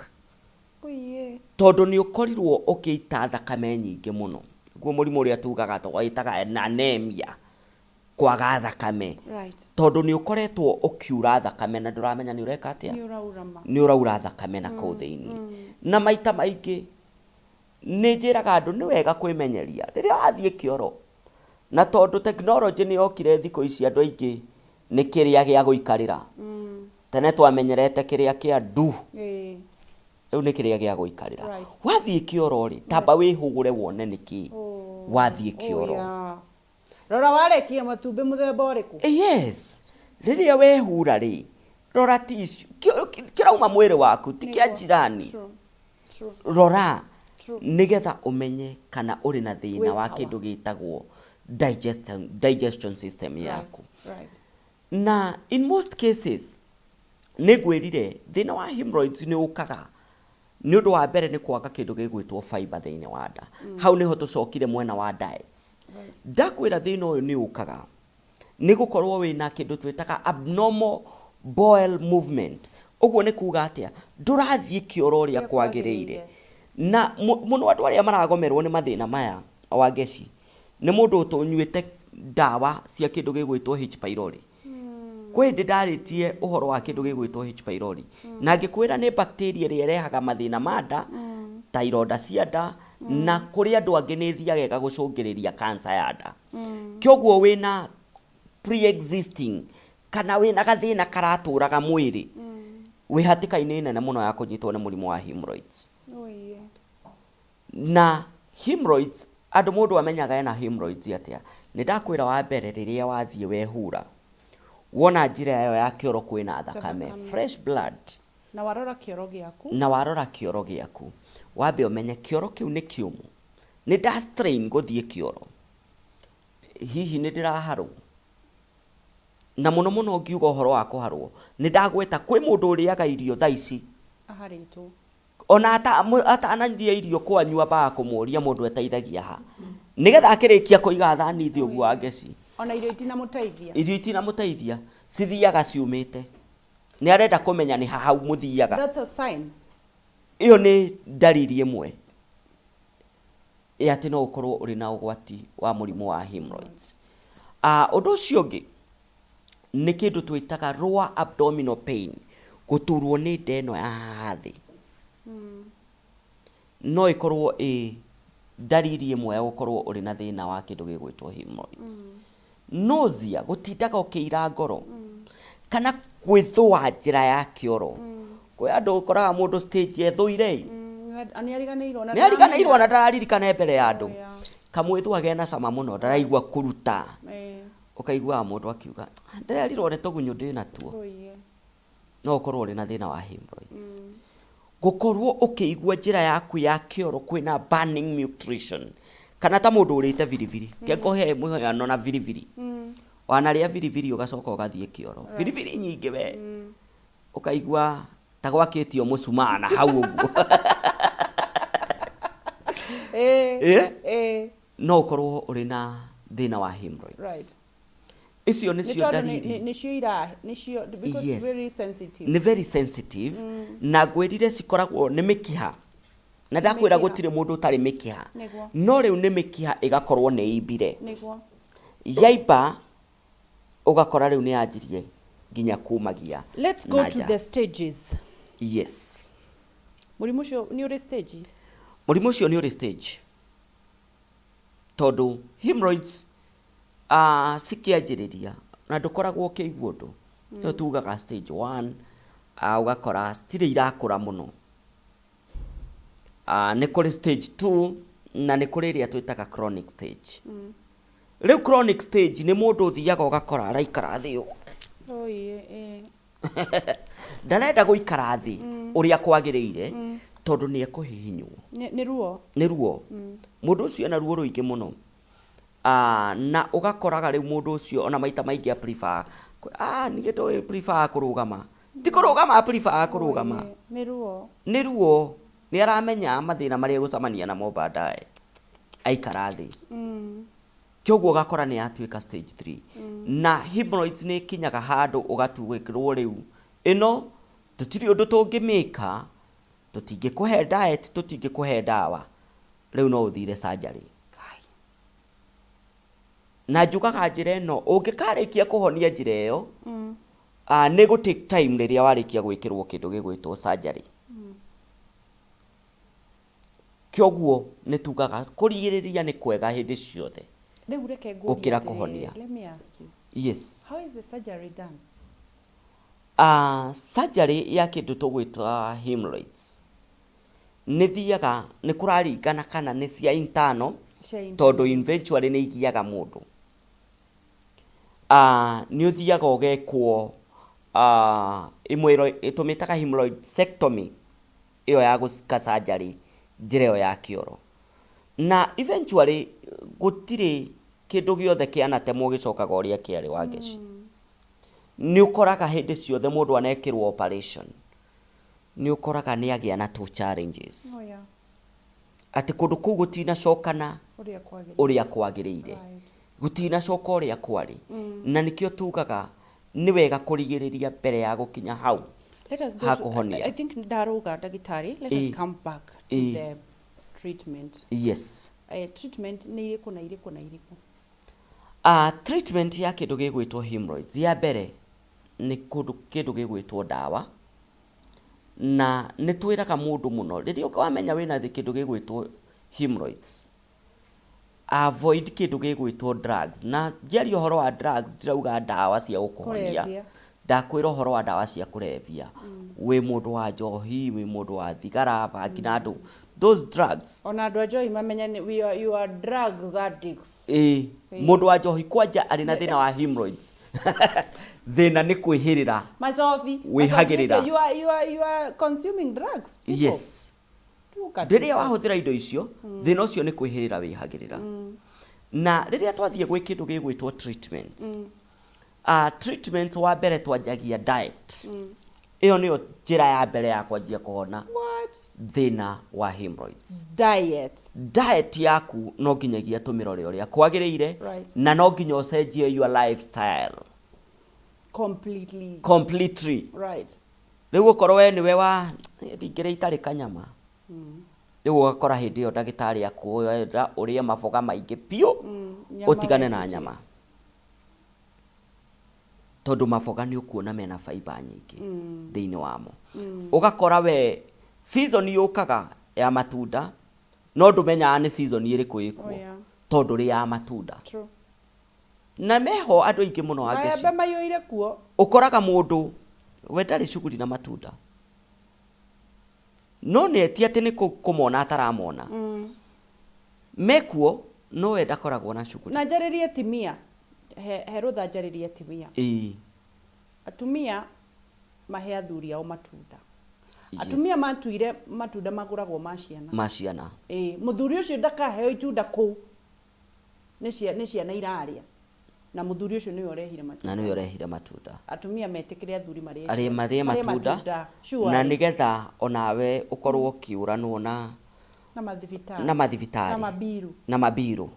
tondũ nĩ ũkorirwo ũkĩita thakame nyingĩ mũno guo mũrimũ ũrĩa tugaga tũgaitaga anemia kwaga thakame tondũ nĩ ũkoretwo ũkiura thakame na ndũramenya nĩ ũreka atĩa nĩ ũraura thakame na kũu thĩinĩ na maita maingĩ nĩ njĩraga andũ nĩ wega kwĩmenyeria rĩrĩa wathiĩ kĩoro na tondũ tekinoronjĩ nĩ yokire thikũ ici andũ aingĩ nĩ kĩrĩa gĩa gũikarĩra tene twamenyerete kĩrĩa kĩa ndu rĩu nĩ kĩrĩa gĩa gũikarĩra wathiĩ kĩoro rĩ tamba wĩhũgũre wone nĩkĩ wathiĩ kĩoro
rora warekia matumbĩ mũthemba ũrĩkũ
yes rĩrĩa wehura rĩ rora tissue kĩrauma mwĩrĩ waku ti kĩa njirani rora nĩgetha ũmenye kana ũrĩ na thĩna wa kĩndũ gĩtagwo digestion system yaku na in most cases nĩ ngwĩrire thĩna wa hemorrhoids nĩ ũkaga nĩ ũndũ wa mbere nĩ kwaga kĩndũ gĩgwĩtwo fiber thĩinĩ wa nda hau nĩho tũcokire mwena wa diets ndakwĩra thĩna ũyũ nĩ ũkaga nĩ gũkorwo wĩna kĩndũ twĩtaga abnormal bowel movement ũguo nĩ kuga atĩa ndũrathiĩ kĩoro ũrĩa kwagĩrĩire na mũno andũ arĩa maragomerwo nĩ mathĩna maya wa geci nĩ mũndũ ũtũnyuĩte ndawa cia kĩndũ gĩgwĩtwo H pylori kwĩ ndĩ ndarĩtie ũhoro wa kĩndũ gĩgwĩtwo H pylori na ngĩkwĩra nĩ bacteria ĩrĩa ĩrehaga mathĩna ma nda ta ironda cia nda na kũrĩ andũ angĩ nĩ thiaga gũcũngĩrĩria cancer ya nda kĩoguo wĩna pre-existing kana wĩna gathĩna karatũraga mwĩrĩ wĩ hatĩka-inĩ nene mũno ya kũnyitwo nĩ mũrimũ wa hemorrhoids na hemorrhoids andũ mũndũ amenyaga ena hemorrhoids atĩa nĩ ndakwĩra wa mbere rĩrĩa wathiĩ wehura wona njĩra yayo ya kĩoro kwĩna thakame fresh blood
na warora kĩoro gĩaku wambe ũmenye kĩoro kĩu nĩ kĩũmũ nĩ nda strain gũthiĩ kĩoro hihi nĩ ndĩraharwo na mũno mũno ngiuga ũhoro wa kũharwo nĩ ndagweta kwĩ mũndũ ũrĩaga irio thaa ici aharĩtwo ona atananyia irio kwanyu ambaga kũmũria mũndũ eteithagia ha nĩgetha akĩrĩkia kũiga thani thĩ ũguo angeci ona irio itinamũteithia cithiaga ciumĩte nĩ arenda kũmenya nĩ hau mũthiaga that's a sign iyo nĩ dalili ĩmwe atĩ no ũkorwo ũrĩ na ũgwati wa mũrimũ wa hemorrhoids ũndũ ũcio ũngĩ nĩ kĩndũ twĩtaga lower abdominal pain gũturwo nĩ nda ĩno ya haha thĩ no ĩkorwo dalili ĩmwe ya gũkorwo ũrĩ na thĩna wa kĩndũ gĩgwĩtwo hemorrhoids nausea gũtindaga ũkĩira ngoro kana gwĩthũa njĩra ya kĩoro kwĩ andũ ũkoraga mũndũ stage ethũire nĩ ariganĩirwo na ndararirikana mbere ya andũ kamwĩthũa gena cama mũno ndaraigua kũruta ũkaiguaga mũndũ akiuga ndĩrerirwo nĩ tũgunyũ ndĩna tuo no ũkorwo ũrĩ na thĩna wa hemorrhoids gũkorwo ũkĩigua njĩra yaku ya kĩoro kwĩna burning nutrition kana ta mũndũ ũrĩte biribiri kĩngohe mũhiano na biribiri wanarĩa biribiri ũgacoka ũgathiĩ kĩoro biribiri nyingĩ we ũkaigua ta gwakĩtio mũcumaa na hau ũguo no ũkorwo ũrĩ na thĩna wa hemorrhoids icio nĩcio dalili nĩ very sensitive na ngwĩrire cikoragwo nĩ mĩkiha na ndakwĩra gũtirĩ mũndũ ũtarĩ mĩkiha no rĩu nĩ mĩkiha ĩgakorwo nĩ imbire yaimba ũgakora rĩu nĩ yanjirie nginya kumagia let's go to the stages
yes
mũrimũ ũcio nĩ ũrĩ stage
mũrimũ ũcio nĩ ũrĩ stage tondũ hemorrhoids cikĩanjĩrĩria na ndũkoragwo ũkĩigua ũndũ nĩyo tugaga stage 1 ũgakora citirĩ irakũra mũno nĩ kũrĩ stage 2 na nĩ kũrĩ ĩrĩa twĩtaga chronic stage. Rĩu chronic stage nĩ mũndũ ũthiaga ũgakora araikara thĩ ũũ. Ndarenda gũikara thĩ ũrĩa kwagĩrĩire tondũ nĩ ekũhihinywo. Nĩ ruo. Mũndũ ũcio ena ruo rũingĩ mũno. Na ũgakoraga rĩu mũndũ ũcio ona maita maingĩ a prefer niĩ ndũĩ prefer kũrũgama. Ti kũrũgama prefer kũrũgama. Nĩ ruo. Nĩ aramenya mathĩna marĩa gũcamania namo baadaye. Aikara thĩ. Kĩoguo ũgakora nĩ atuĩka stage 3. Na hemorrhoids nĩ kinyaga handũ ũgatuĩkĩrwo rĩu. Ĩno tũtirĩ ũndũ tũngĩmĩka, tũtingĩkũhe diet, tũtingĩkũhe ndawa. Rĩu no ũthire surgery. Na njugaga njĩra ĩno ũngĩkarĩkia kũhonia njĩra ĩyo, nĩ gũ take time rĩrĩa warĩkia gwĩkĩrwo kĩndũ gĩgwĩtwo surgery. Kĩoguo nĩ tugaga kũrigĩrĩria nĩ kwega hĩndĩ ciothe. Gũkĩra kũhonia.
Let me ask you.
Yes.
How is the surgery done?
Surgery ya kĩndũ tũgwĩtwa hemorrhoids nĩ thiaga nĩ kũraringana kana nĩ cia internal tondũ eventually nĩ igiaga mũndũ. Nĩ ũthiaga ũgekwo ĩmwe tũmĩtaga hemorrhoidectomy ĩyo ya gũcika surgery njĩra ĩyo ya kĩoro. Na eventually gũtirĩ kĩndũ gĩothe kĩanatemwo gĩcokaga ũrĩa kĩarĩ wangeci. Nĩ ũkoraga hĩndĩ ciothe mũndũ anekĩrwo operation. Nĩ ũkoraga nĩ agĩa na two challenges. Atĩ kũndũ kũu gũtinacokana ũrĩa kwagĩrĩire. Gũtinacoka ũrĩa kwarĩ. Na nĩkĩo tugaga nĩ wega kũrigĩrĩria mbere ya gũkinya hau.
Let us go to, I think ndaruga dagitari. Let us come back to the treatment.
Yes.
Treatment nĩ irĩkũ na irĩkũ na irĩkũ?
Treatment ya kĩndũ gĩgwĩtwo hemorrhoids ya mbere nĩ kĩndũ gĩgwĩtwo ndawa. Na nĩ twĩraga mũndũ mũno rĩrĩa ũkamenya wĩna kĩndũ gĩgwĩtwo hemorrhoids, avoid kĩndũ gĩgwĩtwo drugs. Na njĩaria ũhoro wa drugs ndirauga ndawa cia gũkũhonia. Ndakwĩra ũhoro wa ndawa cia kũrebia. Wĩ mũndũ wa njohi, wĩ mũndũ wa thigara, bangi na andũ. Those drugs.
Ona andũ a njohi mamenya you are drug addicts.
Mũndũ wa njohi kwanja arĩ na thĩna wa hemorrhoids. Thĩna nĩ kwĩhĩrĩra.
Macobi.
Wĩhagĩrĩra.
You are consuming drugs.
Yes. Rĩrĩa wahũthĩra indo icio, thĩna ũcio nĩ kwĩhĩrĩra wĩhagĩrĩra. Na rĩrĩa twathiĩ gwĩ kĩndũ gĩgwĩtwo treatments. Treatments wa mbere twanjagia diet. Ĩyo nĩyo njĩra ya mbere ya kwanjia kũhona thĩna wa hemorrhoids. Diet yaku no nginyagia tũmĩrore ũrĩa kwagĩrĩire na no nginya ũcenjie your lifestyle completely. Rĩu ũkorwo we nĩwe wa ndingĩrĩa itarĩ kanyama. Rĩu ũgakora hĩndĩ ĩyo ndagĩtarĩ akwĩra ũrĩe maboga maingĩ biũ ũtigane na nyama. Tondũ maboga nĩ ũkuona mena fiber nyingĩ thĩinĩ wamo. Ũgakora we season yũkaga ya matunda no ndũmenyaga nĩ season ĩrĩkũ ĩkuo tondũ rĩ ya matunda. Na meho andũ aingĩ mũno angeci. Ũkoraga mũndũ we ndarĩ shughuli na matunda. No nĩ ti atĩ nĩ kũmona ataramona. Mekuo no we ndakoragwo na shughuli.
Na njarĩrie timia. Herutha njarĩrie timia. Atumia mahe athuri ao matunda. Atumia matuire matunda magũragwo maciana. Mũthuri ũcio ndakaheo itunda kũu. Nĩ ciana irarĩa. Na mũthuri ũcio nĩwe ũrehire matunda.
Na nĩwe ũrehire matunda.
Atumia metĩkĩre athuri
marĩe matunda. Na nĩgetha onawe ũkorwo ũkĩũranwo na mathibitari. Na mabiru.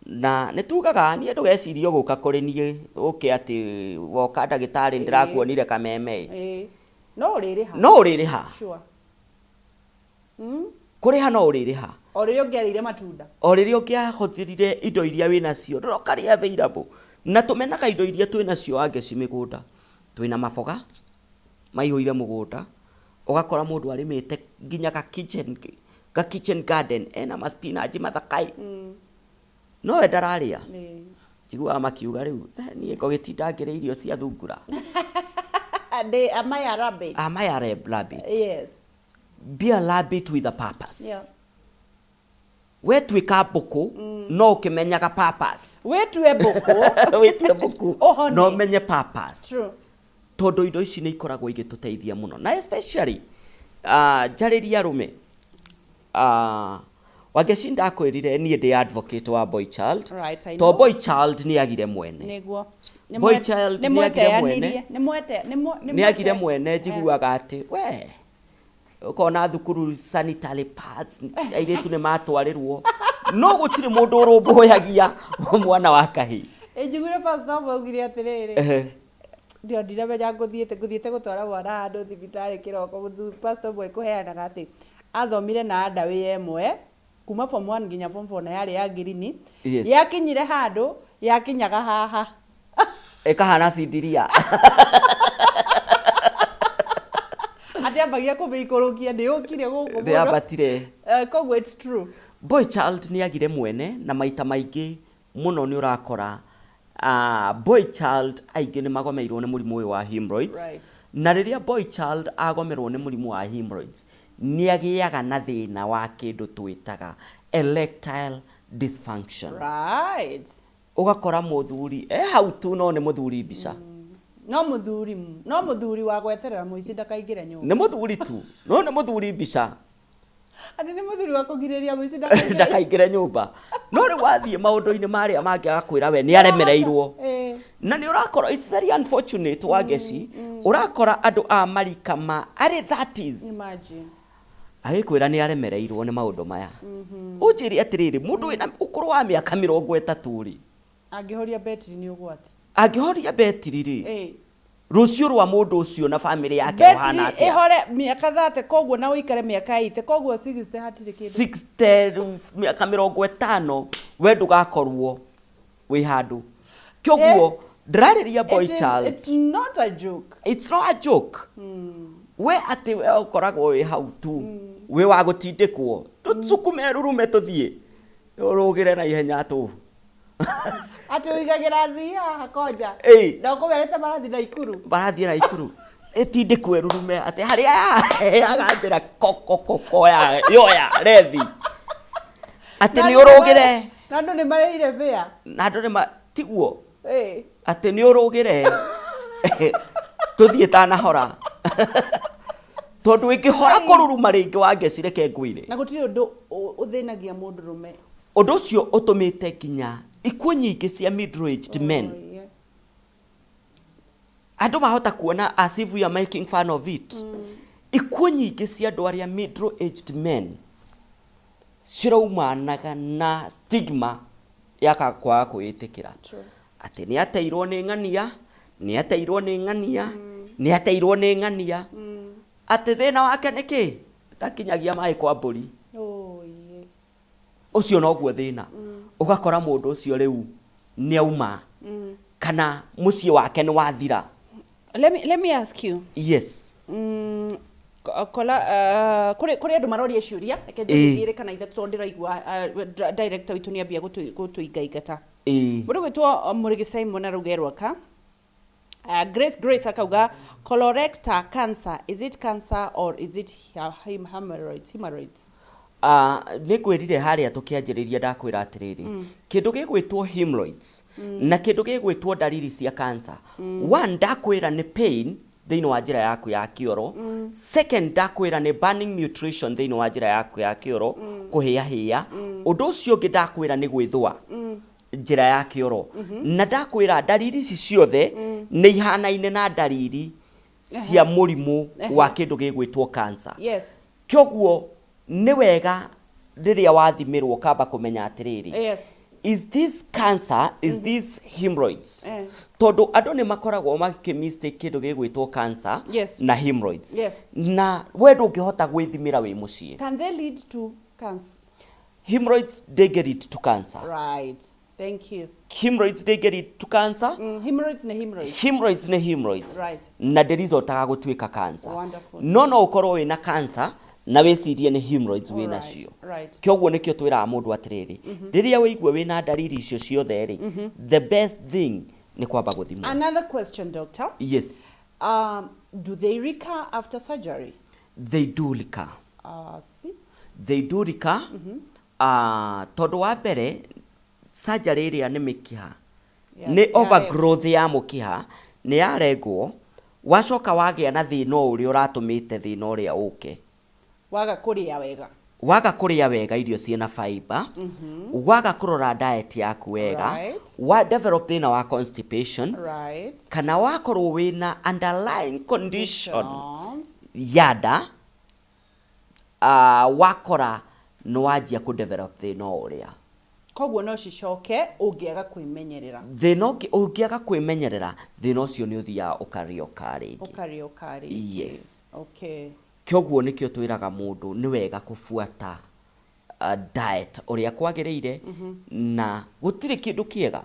Na nĩ tugaga niĩ ndũgecirie gũka kũrĩ niĩ ũke atĩ woka ndagĩtarĩ ndĩrakuonire Kameme.
No ũrĩrĩha.
No ũrĩrĩha. Kũrĩha no ũrĩrĩha.
O rĩrĩa ũngĩarĩire matunda.
O rĩrĩa ũngĩahũthĩrire indo iria wĩnacio ndũrokarĩ available. Na tũmenaga indo iria twĩnacio angeci mĩgũnda. Twĩna maboga maihũire mũgũnda. Ũgakora mũndũ arĩmĩte nginya ga kitchen garden ena ma spinach mathakai. No we ndararĩa. Njiguaga makiuga rĩu niĩ ngogĩtinda ngĩrĩa irio cia thungura.
Am I a rabbit?
Am I a rabbit?
Yes.
be a rabbit with a purpose.
Yeah.
We twika mbuku no ukimenyaga purpose.
We twe mbuku.
We twe mbuku no menye purpose.
True.
Tondu indo ici ni ikoragwo igituteithia muno. Na especially jariria rume. Wageci ndakwirire nie ndi advocate wa boy child.
Right, I know.
To boy child ni agire mwene.
Niguo.
Boy child ni agire mwene.
Ni
agire mwene njiguaga ati we ukona thukuru sanitary pads airetu ne matwarirwo no gutire mundu urumbuyagia mwana wa kahi.
Njigure pastor baugire atiriri. Ndio ndiramenya nguthiete gutwara mwana handu thibitari kiroko pastor boy kuheanaga ati athomire na ndawi yemwe kuma form 1 nginya form 4 na yari ya girini.
Yes.
Yakinyire handu yakinyaga haha
ekahana sindiria
atiambagia kumeikorokia ndi ukire guku
they abatire
koguo it's true.
Boy child ni agire mwene na maita maingi muno ni urakora boy child aingi ni magomeirwo ni murimu uyu wa hemorrhoids.
Right.
Na riria boy child agomerwo ni murimu wa hemorrhoids ni agiaga na thina wa kindu twitaga erectile dysfunction.
Right.
Ugakora muthuri hau tu no ni muthuri mbica.
No muthuri wa gweterera muici ndakaingire nyumba.
Ni muthuri tu no ni muthuri mbica.
Ani ni muthuri wa kugireria muici
ndakaingire nyumba. No ri wathie maundu-ini maria mangi agakwira we ni aremereirwo. Na ni urakora it's very unfortunate wageci urakora andu a marika ma ari 30s.
Imagine.
Agikwira ni aremereirwo ni maundu maya. Unjiri atiriri mundu wina ukuru wa miaka 30 ri.
Angihoria betri ni ugwati.
Angihoria betri ri. Rucio rwa mundu ucio na family yake uhana atia.
Ihore miaka 30 koguo na uikare miaka 80 koguo 60 hatire kindu.
60 miaka 50 we ndugakorwo wi handu. Kyoguo ndariria boy child.
It's not a joke.
It's not a joke. We ati we ukoragwo wi hau tu. We wa gutindikwo. Tucukume rurume tuthie. Urugire na ihenya tu.
Ati uigagira thia hakoja. Ndoko werete barathi na ikuru.
Barathi na ikuru. Etindikwe rurume ati haria agambira koko ya yoya rethi. Ati ni urugire.
Na ndu ni mareire via.
Na ndu ni tiguo. Ati ni urugire. Tuthie tana hora. Tondu ingihora kururuma ringi wangecire kengwire.
Na gutiri undu uthinagia mundu rume.
Undu ucio utumite kinya ikuo nyingi cia middle-aged men. Andu mahota kuona as if we are making fun of it. Ikuo nyingi cia andu aria middle-aged men ciraumanaga na stigma yaka kwa kwitikira. Ati ni ateirwo ni ng'ania, ni ateirwo ni ng'ania, ni ateirwo ni ng'ania. Ati thina wake niki ndakinyagia mai kwa mburi. Ucio no guo thina. Ugakora mundu ucio riu ni auma kana mucie wake ni wathira.
Let me ask you.
Yes.
Kuri andu maroria ciuria reke njire kana ithe tondira igwa director witu ni ambia gutuingaingata. Mundu gwitwo Murigi Simon arugerwa ka Grace akauga colorectal cancer, is it cancer or is it hemorrhoids?
Ni kwirire haria tukianjiriria ndakwira atiriri kindu gigwitwo hemorrhoids na kindu gigwitwo dalili cia cancer. One, ndakwira ni pain thiini wa njira yaku ya kioro. Second, ndakwira ni burning nutrition thiini wa njira yaku ya kioro, kuhia. Undu ucio ungi ndakwira ni gwithwa njira ya kioro. Na ndakwira dalili ici ciothe ni ihanaine na dalili cia murimu wa kindu gigwitwo cancer.
Yes.
Kyoguo ni wega riria wathimirwo kamba kumenya atiriri.
Yes.
Is this cancer? Is this hemorrhoids? Tondu andu ni makoragwo makimistake kindu gigwitwo cancer na hemorrhoids. Na we ndungihota gwithimira wi mucie.
Can they lead to cancer?
Hemorrhoids they get it to cancer.
Right. Thank you.
Hemorrhoids they get it to cancer.
Hemorrhoids na hemorrhoids.
Hemorrhoids na hemorrhoids.
Right.
Na ndirizotaga gutwika cancer.
Wonderful.
No ukorwo wina cancer na wecirie ni hemorrhoids wina cio. Kyoguo nikio twira mundu atiriri. Riria weigua wina dalili icio ciothe ri, the best thing ni kwamba guthimwo.
Another question, doctor.
Yes.
Do they recur after surgery?
They do recur. They do recur. Tondu wa mbere surgery ĩrĩa nĩ mĩkiha nĩ overgrowth ya mũkiha nĩ yarengwo wacoka wagĩa na thĩna ũrĩa ũratũmĩte thĩna ũrĩa ũke waga kũrĩa wega irio ciĩna fiber waga kũrora diet yaku wega wa develop thĩna wa constipation kana wakorwo wĩna underlying condition yada wakora no wajia ku develop thĩna ũrĩa
koguo no cicoke ũngĩaga kwĩmenyerera
thĩna ũngĩaga kwĩmenyerera thĩna ũcio nĩ ũthiaga ũkarĩoka rĩngĩ yes
okay
kĩoguo nĩkĩo twĩraga mũndũ nĩ wega kũbuata diet ũrĩa kwagĩrĩire na gũtirĩ kĩndũ kĩega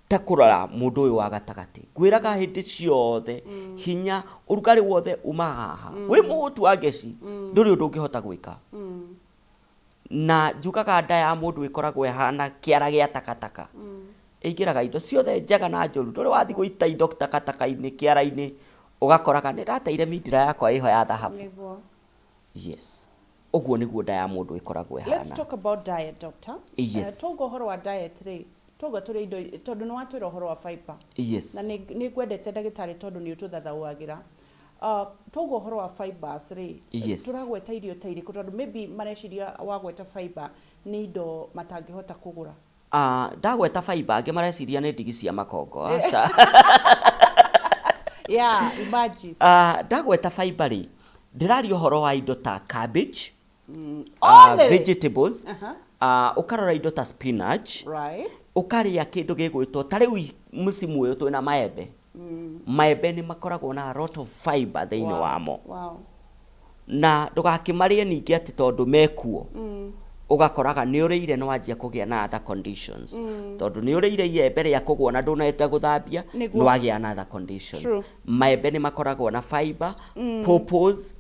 ta kũrora mũndũ ũyũ wa gatagatĩ kwĩraga hĩndĩ ciothe hinya ũrugarĩ wothe umaga haha wĩ mũhutu wa geci ndũrĩ ũndũ ũngĩhota gwĩka na njugaga nda ya mũndũ ĩkoragwo ĩhana kĩara gĩa takataka ĩingĩraga indo ciothe njega na njũru ndũrĩ wathi gũita indo takataka-inĩ kĩara-inĩ ũgakoraga nĩ ndateire mindira yakwa ĩho ya thahabu yes ũguo nĩguo nda ya mũndũ ĩkoragwo ĩhana.
Let's talk about diet, doctor.
Yes.
Togo ũhoro wa diet rĩ togo tũrĩ indo tondũ nĩ watwĩra ũhoro wa fiber
yes
na nĩ kwendete ndagĩtarĩ tondũ nĩ ũtũthathaũagĩra togo ũhoro wa fibers rĩ
yes
tũragweta irio ta irĩkũ tondũ maybe mareciria wagweta fiber nĩ indo matangĩhota kũgũra
ndagweta fiber angĩ mareciria nĩ ndigi cia makongo aca
yeah imagine
ndagweta fiber rĩ ndĩraria ũhoro wa indo ta cabbage vegetables ukarora indo ta spinach ukarĩa kĩndũ gĩgwĩtwo ta rĩu musimu ũyũ twĩna maembe maembe nĩ makoragwo na a lot of fiber thĩinĩ wamo na ndũgakĩmarĩe ningĩ atĩ tondũ mekuo ugakoraga nĩ ũrĩire nĩ wanjia kũgĩa na other conditions tondũ nĩ ũrĩire iembe rĩa kũgwo na ndũnahete gũthambia nĩ wagĩa na other conditions maembe nĩ makoragwo na fiber purpose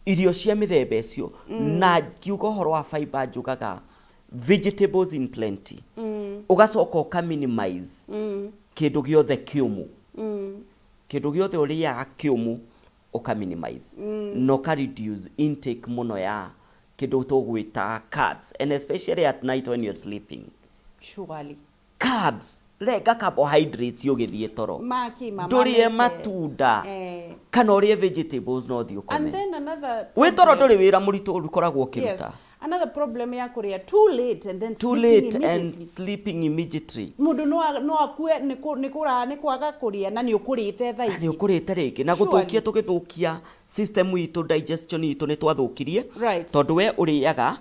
irio cia mĩthemba icio na ngiuga ũhoro wa fiber njugaga vegetables in plenty ugacoka ũka minimize kĩndũ gĩothe kĩũmũ kĩndũ gĩothe ũrĩaga kĩũmũ ũka minimize no ka reduce intake mũno ya kĩndũ tũgwĩta carbs and especially at night when you're sleeping
surely
carbs renga carbohydrates ũgĩthiĩ toro ndũrĩe matunda kana ũrĩe vegetables no thiĩ ũkome
and then another
wĩ toro ndũrĩ wĩra mũritũ ũkoragwo ũkĩruta
another problem ya kuria too late and then
sleeping immediately
mundu no akue ni kwaga kuria na ni ukurite tha iki
ni ukurite ringi na guthukia tugithukia system itu digestion itu ni twathukirie tondu we uriaga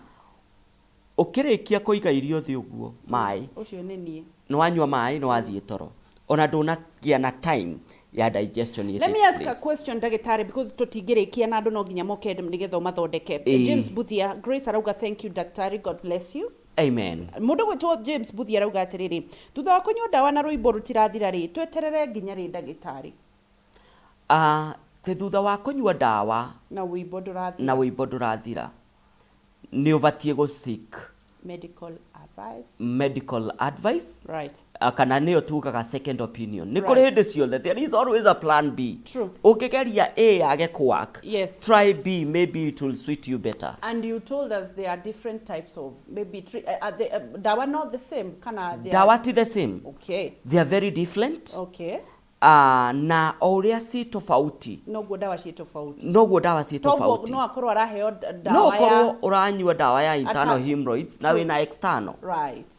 ukirikia kuiga irio thi uguo mai
ucio ni nie
no wanyua mai no wathie toro ona ndunagia na time ya digestion
let me ask a question ndagĩtarĩ because tutingĩrĩkia na andũ no nginya moke nĩgetha mathondeke James Buthia Grace arauga thank you daktari God bless you
amen
mũndũ gwĩtwo James Buthia arauga atĩrĩrĩ thutha wa kũnyua ndawa na rũimbo rũtirathira rĩ tweterere nginya rĩ ndagĩtarĩ
te thutha wa kũnyua ndawa
na
wũimbo ndũrathira nĩ ũbatie gũseek medical advice
right
kana nĩyo tugaga second opinion nĩ kũrĩ hĩndĩ ciothe there is always a plan B ũngĩgeria A yage kũwork try B maybe it will suit you better
and you told us there are different types of maybe dawa not the same kana
dawa ti the same
okay
they are very different
okay
na ũrĩa si tofauti
noguo dawa si tofauti
no
akorwo araheo dawa
no akorwo uranyua dawa ya internal hemorrhoids na wĩna external
right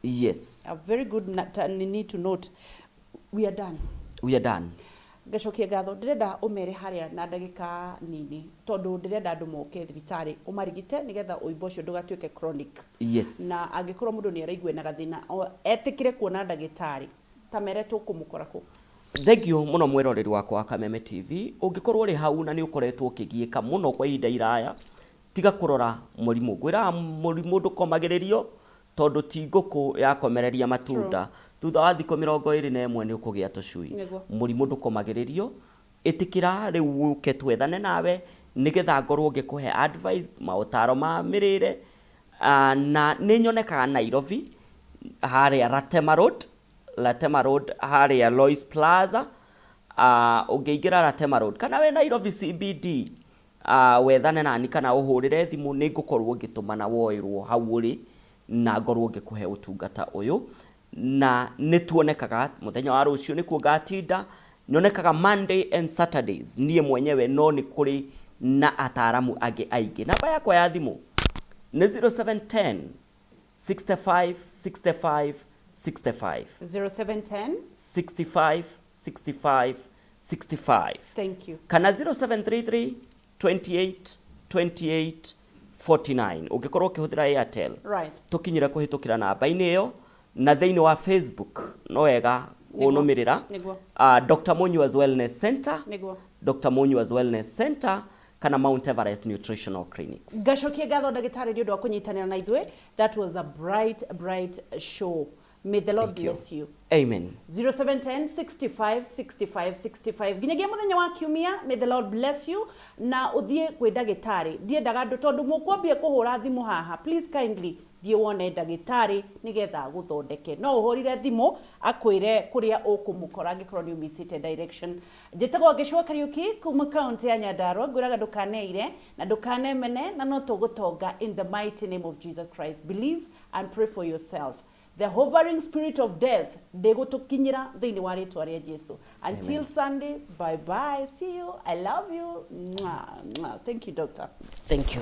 yes
a very good need to note we are done gacokia gatho ndirenda umere haria na ndagika nini tondu ndirenda andu moke thibitarĩ umarigite nigetha ũimbo ũcio ndũgatuĩke chronic na angĩkorwo mũndũ nĩ araigua na gathĩna etĩkĩre kuona ndagĩtarĩ tamere tũkũmũkora kũ
Thank you muno mwĩroreri wakwa wa Kameme TV ũngĩkorwo uri hau na nĩ ũkoretwo ũkĩgiĩka muno kwa ihinda iraya tiga kũrora mũrimũ ngwĩra mũrimũ ndũkomagĩrĩrio tondu ti ngũkũ ya komereria matunda thutha wa thikũ 21 nĩ ũkũgĩa tũcui mũrimũ ndũkomagĩrĩrio ĩtĩkĩra rĩu ũke twethane nawe nĩgetha ngorwo ngĩkũhe advice maũtaro ma mĩrĩre na nĩ nyonekaga Nairobi harĩa Latema Road haria Lois Plaza ũngĩingĩra Latema Road kana we Nairobi CBD wethane nani kana uhurire thimu ni ngukorwo ngitumana woirwo hau uri na ngorwo ngikuhe utungata uyu na nituonekaga muthenya wa rucio nikuo ngatinda nyonekaga Monday and Saturdays niye mwenyewe no ni kuri na ataramu age aige. Namba yako ya thimu ni 0710 65 65 65
0710
65 65 65.
Thank you.
Kana 0733 28 28 49 ugikorwo ukihũthĩra Airtel.
Right.
Tukinyira kuhitukira namba-inĩ iyo na thĩinĩ wa Facebook no wega unumirira Dr. Munyua's Wellness Center. Dr. Munyua's Wellness Center kana Mount Everest Nutritional Clinics.
Gacokie gatho ndagĩtarĩ nĩ ũndũ wa kũnyitanĩra na ithuĩ. That was a bright show. May the Lord bless you.
Amen.
0710 65 65 65. Ginyagia muthenya wa kiumia, may the Lord bless you. Na uthie kwĩ ndagĩtarĩ. Ndiendaga andũ tondũ mũkwambia kũhũra thimũ haha. Please kindly thiĩ wone ndagĩtarĩ nĩgetha gũthondeke. No ũhũrire thimũ akwĩre kũrĩa ũkũmũkora angĩkorwo nĩ umĩcĩte direction. Njĩtagwo Gĩcua Kariuki kuma kaunti ya Nyandarua. Ngwĩraga ndũkaneire na ndũkanemene na no tũgũtonga in the mighty name of Jesus Christ. Believe and pray for yourself. The hovering spirit of death ndegutukinyira thiini wa ritwa ria Jesu. Until Sunday, bye bye. See you. I love you. Mwah, mwah. Thank you, doctor.
Thank you.